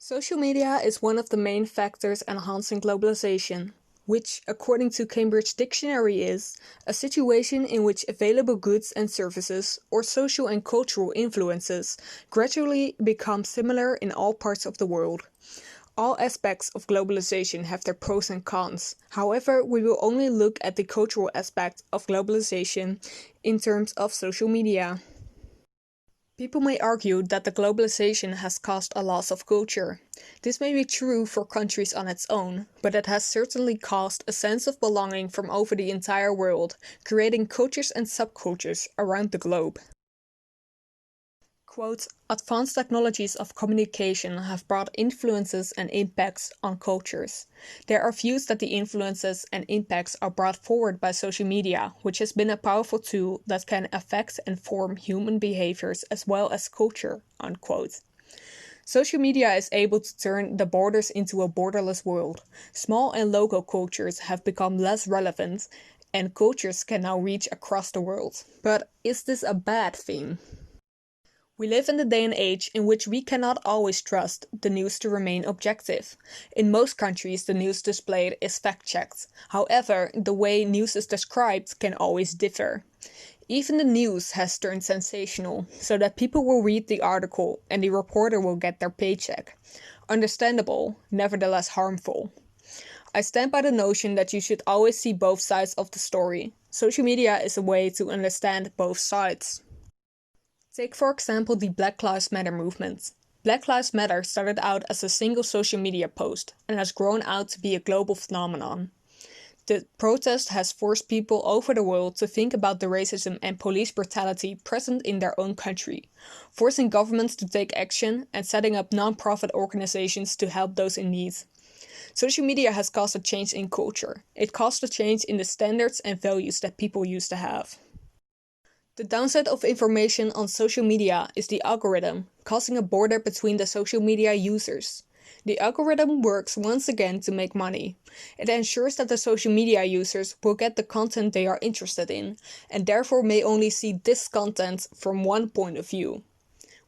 Social media is one of the main factors enhancing globalization, which, according to Cambridge Dictionary, is a situation in which available goods and services or social and cultural influences gradually become similar in all parts of the world. All aspects of globalization have their pros and cons. However, we will only look at the cultural aspect of globalization in terms of social media. People may argue that the globalization has caused a loss of culture. This may be true for countries on its own, but it has certainly caused a sense of belonging from over the entire world, creating cultures and subcultures around the globe. Quote, advanced technologies of communication have brought influences and impacts on cultures. There are views that the influences and impacts are brought forward by social media, which has been a powerful tool that can affect and form human behaviors as well as culture, unquote. Social media is able to turn the borders into a borderless world. Small and local cultures have become less relevant, and cultures can now reach across the world. But is this a bad thing? We live in the day and age in which we cannot always trust the news to remain objective. In most countries, the news displayed is fact-checked. However, the way news is described can always differ. Even the news has turned sensational, so that people will read the article and the reporter will get their paycheck. Understandable, nevertheless harmful. I stand by the notion that you should always see both sides of the story. Social media is a way to understand both sides. Take for example the Black Lives Matter movement. Black Lives Matter started out as a single social media post and has grown out to be a global phenomenon. The protest has forced people over the world to think about the racism and police brutality present in their own country, forcing governments to take action and setting up non-profit organizations to help those in need. Social media has caused a change in culture. It caused a change in the standards and values that people used to have. The downside of information on social media is the algorithm, causing a border between the social media users. The algorithm works once again to make money. It ensures that the social media users will get the content they are interested in, and therefore may only see this content from one point of view.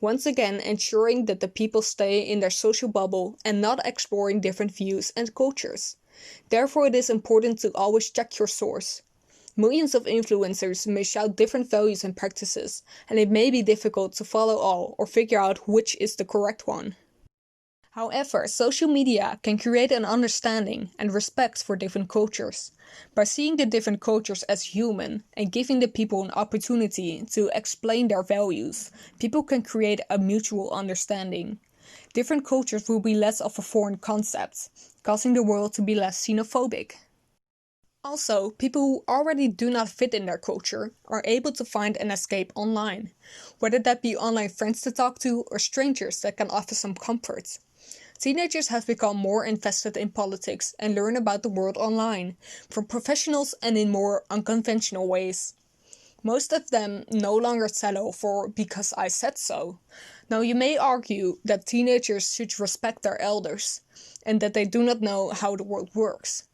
Once again ensuring that the people stay in their social bubble and not exploring different views and cultures. Therefore it is important to always check your source. Millions of influencers may shout different values and practices, and it may be difficult to follow all or figure out which is the correct one. However, social media can create an understanding and respect for different cultures. By seeing the different cultures as human and giving the people an opportunity to explain their values, people can create a mutual understanding. Different cultures will be less of a foreign concept, causing the world to be less xenophobic. Also, people who already do not fit in their culture are able to find an escape online, whether that be online friends to talk to or strangers that can offer some comfort. Teenagers have become more invested in politics and learn about the world online, from professionals and in more unconventional ways. Most of them no longer settle for "because I said so." Now you may argue that teenagers should respect their elders, and that they do not know how the world works.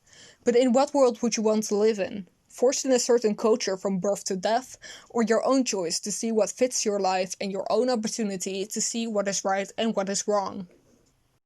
But in what world would you want to live in? Forced in a certain culture from birth to death, or your own choice to see what fits your life and your own opportunity to see what is right and what is wrong?